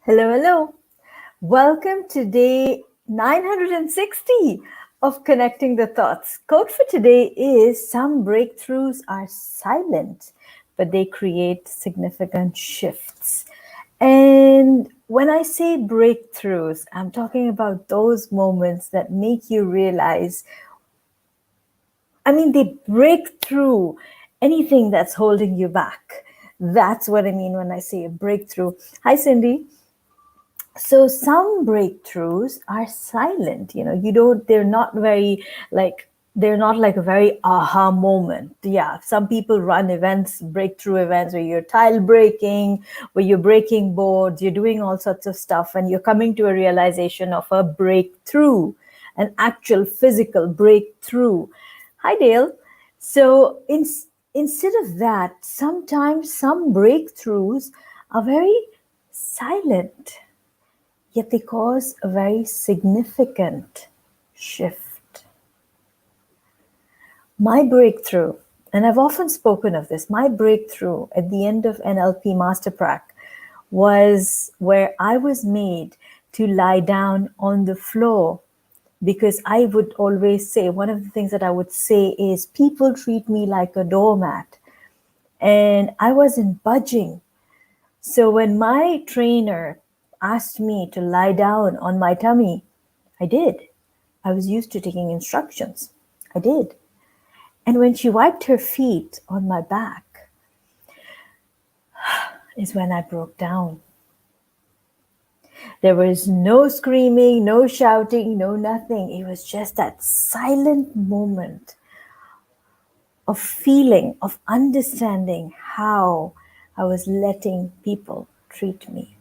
Hello, hello. Welcome to day 960 of Connecting the Thoughts. Quote for today is: some breakthroughs are silent, but they create significant shifts. And when I say breakthroughs, I'm talking about those moments that make you realize, they break through anything that's holding you back. That's what I mean when I say a breakthrough. Hi, Cindy. So some breakthroughs are silent, they're not very like, they're not like a very aha moment. Yeah, some people run events, breakthrough events, where you're tile breaking, where you're breaking boards, you're doing all sorts of stuff, and you're coming to a realization of a breakthrough, an actual physical breakthrough. Hi, Dale. So instead of that, sometimes some breakthroughs are very silent, yet they cause a very significant shift. My breakthrough, and I've often spoken of this, my breakthrough at the end of NLP Master Prac was where I was made to lie down on the floor, because I would always say, one of the things that I would say is, people treat me like a doormat, and I wasn't budging. So when my trainer asked me to lie down on my tummy, I did. I was used to taking instructions. I did. And when she wiped her feet on my back, is when I broke down. There was no screaming, no shouting, no nothing. It was just that silent moment of feeling, of understanding how I was letting people treat me.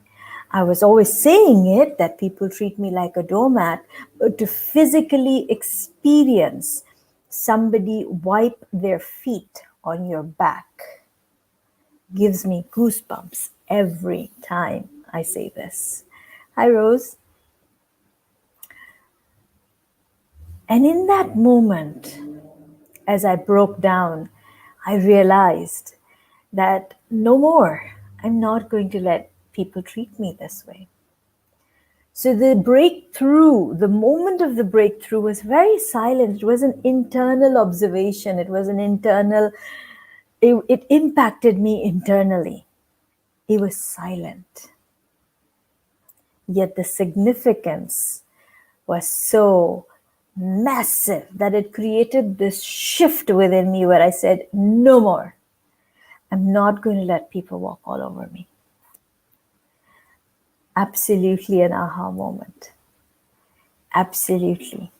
I was always saying it, that people treat me like a doormat, but to physically experience somebody wipe their feet on your back gives me goosebumps every time I say this. Hi, Rose. And in that moment, as I broke down, I realized that no more. I'm not going to let people treat me this way. So the breakthrough, the moment of the breakthrough was very silent. It was an internal observation. It was an internal, it impacted me internally. It was silent. Yet the significance was so massive that it created this shift within me where I said, no more. I'm not going to let people walk all over me. Absolutely an aha moment. Absolutely.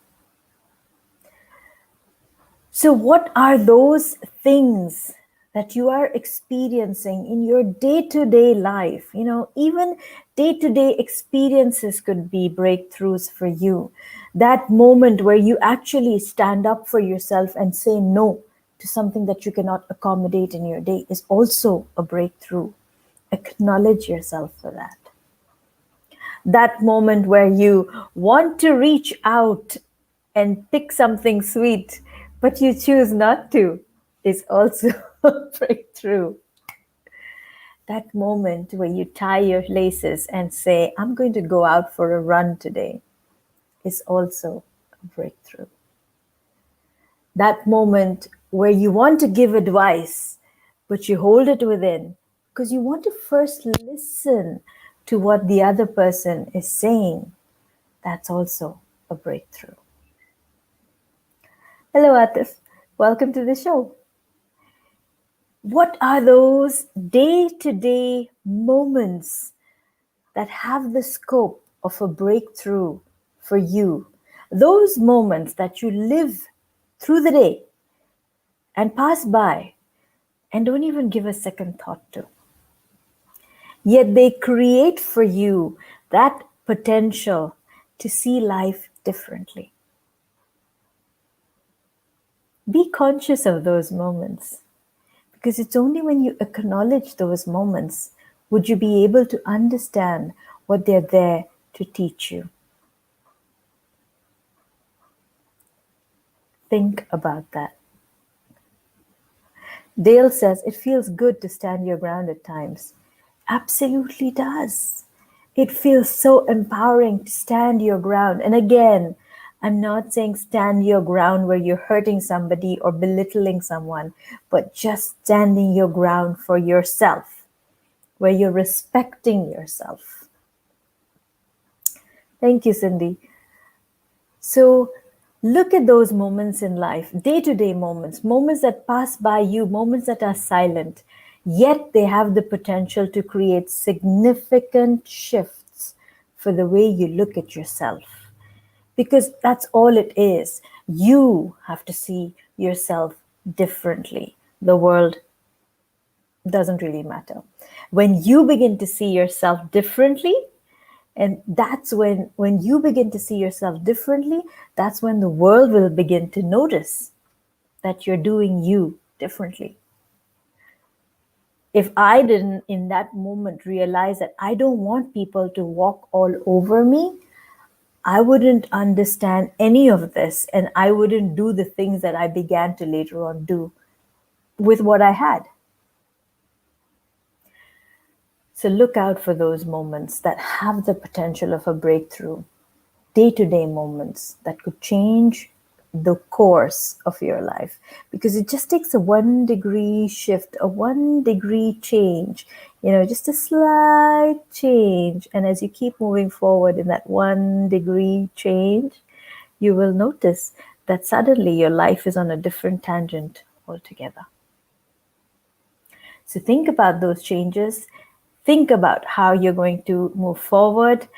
So what are those things that you are experiencing in your day-to-day life? Even day-to-day experiences could be breakthroughs for you. That moment where you actually stand up for yourself and say no to something that you cannot accommodate in your day is also a breakthrough. Acknowledge yourself for that. That moment where you want to reach out and pick something sweet, but you choose not to, is also a breakthrough. That moment where you tie your laces and say, I'm going to go out for a run today, is also a breakthrough. That moment where you want to give advice, but you hold it within because you want to first listen to what the other person is saying, that's also a breakthrough. Hello, Atif. Welcome to the show. What are those day-to-day moments that have the scope of a breakthrough for you? Those moments that you live through the day and pass by and don't even give a second thought to. Yet they create for you that potential to see life differently. Be conscious of those moments, because it's only when you acknowledge those moments would you be able to understand what they're there to teach you. Think about that. Dale says, it feels good to stand your ground at times. Absolutely does. It feels so empowering to stand your ground. And again, I'm not saying stand your ground where you're hurting somebody or belittling someone, but just standing your ground for yourself, where you're respecting yourself. Thank you, Cindy. So look at those moments in life, day to day moments, moments that pass by you, moments that are silent, yet they have the potential to create significant shifts for the way you look at yourself. Because that's all it is. You have to see yourself differently. The world doesn't really matter. When you begin to see yourself differently, and that's when you begin to see yourself differently, that's when the world will begin to notice that you're doing you differently. If I didn't in that moment realize that I don't want people to walk all over me, I wouldn't understand any of this, and I wouldn't do the things that I began to later on do with what I had. So look out for those moments that have the potential of a breakthrough, day-to-day moments that could change the course of your life, because it just takes a 1 degree shift, a 1 degree change, just a slight change. And as you keep moving forward in that 1 degree change, you will notice that suddenly your life is on a different tangent altogether. So think about those changes. Think about how you're going to move forward.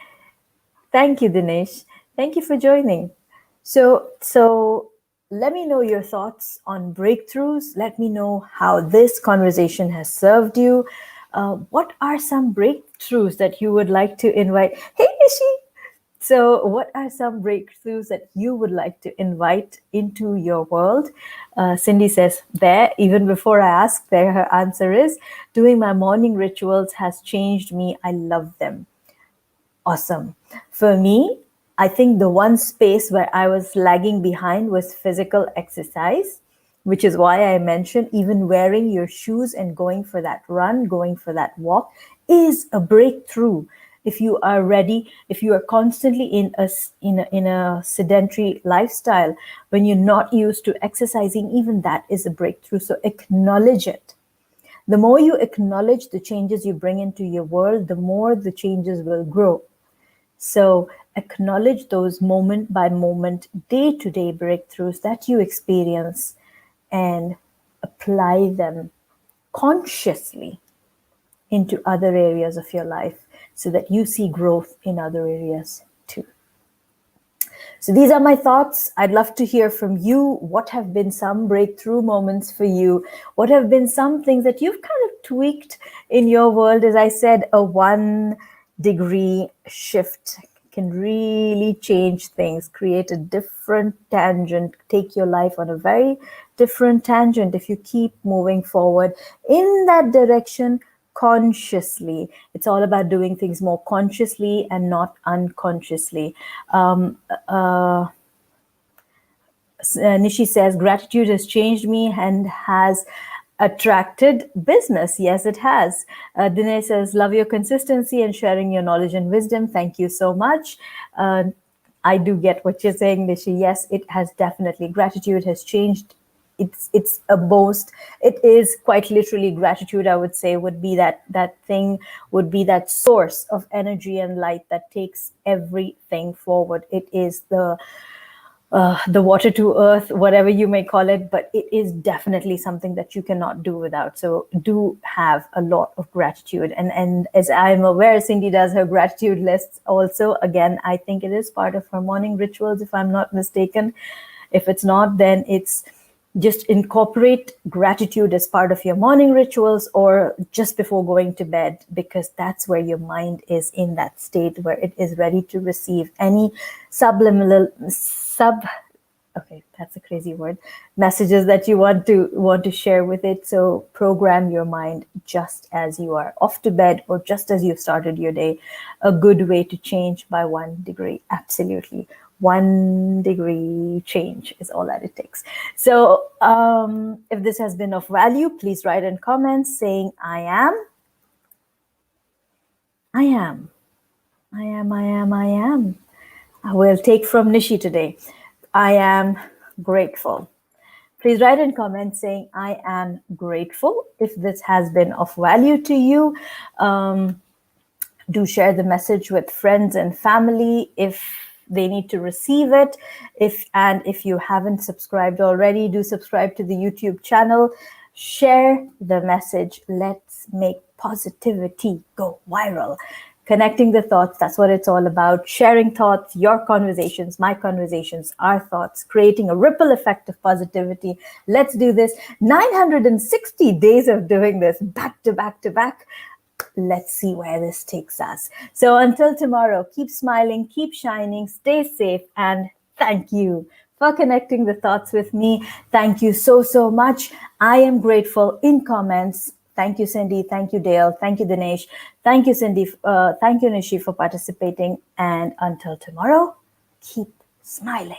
Thank you, Dinesh. Thank you for joining. So let me know your thoughts on breakthroughs. Let me know how this conversation has served you. What are some breakthroughs that you would like to invite? Hey, Nishi! So, what are some breakthroughs that you would like to invite into your world? Cindy says, there, even before I ask, there her answer is, doing my morning rituals has changed me. I love them. Awesome. For me, I think the one space where I was lagging behind was physical exercise, which is why I mentioned even wearing your shoes and going for that run, going for that walk is a breakthrough. If you are ready, if you are constantly in a sedentary lifestyle, when you're not used to exercising, even that is a breakthrough. So acknowledge it. The more you acknowledge the changes you bring into your world, the more the changes will grow. So acknowledge those moment by moment, day to day breakthroughs that you experience and apply them consciously into other areas of your life so that you see growth in other areas too. So these are my thoughts. I'd love to hear from you. What have been some breakthrough moments for you? What have been some things that you've kind of tweaked in your world? As I said, a 1 degree shift can really change things, create a different tangent, take your life on a very different tangent if you keep moving forward in that direction consciously. It's all about doing things more consciously and not unconsciously. Nishi says, gratitude has changed me and has attracted business. Yes, it has. Dinesh says, love your consistency and sharing your knowledge and wisdom. Thank you so much. I do get what you're saying, Nishi. Yes, it has definitely. Gratitude has changed. It's a boast. It is quite literally gratitude, I would say, would be that thing, would be that source of energy and light that takes everything forward. It is the water to earth, whatever you may call it, but it is definitely something that you cannot do without. So do have a lot of gratitude. And as I'm aware, Cindy does her gratitude lists also. Again, I think it is part of her morning rituals, if I'm not mistaken. If it's not, then it's just incorporate gratitude as part of your morning rituals or just before going to bed, because that's where your mind is in that state where it is ready to receive any okay, that's a crazy word, messages that you want to share with it. So program your mind just as you are off to bed or just as you've started your day. A good way to change by 1 degree. Absolutely. 1 degree change is all that it takes. So if this has been of value, please write in comments saying I am. I am, I am, I am. I will take from Nishi today. I am grateful. Please write in comments saying, I am grateful. If this has been of value to you, do share the message with friends and family if they need to receive it. If you haven't subscribed already, do subscribe to the YouTube channel. Share the message. Let's make positivity go viral. Connecting the thoughts, that's what it's all about. Sharing thoughts, your conversations, my conversations, our thoughts, creating a ripple effect of positivity. Let's do this. 960 days of doing this back to back to back. Let's see where this takes us. So until tomorrow, keep smiling, keep shining, stay safe, and thank you for connecting the thoughts with me. Thank you so, so much. I am grateful in comments. Thank you, Cindy. Thank you, Dale. Thank you, Dinesh. Thank you, Cindy. Thank you, Nishi, for participating. And until tomorrow, keep smiling.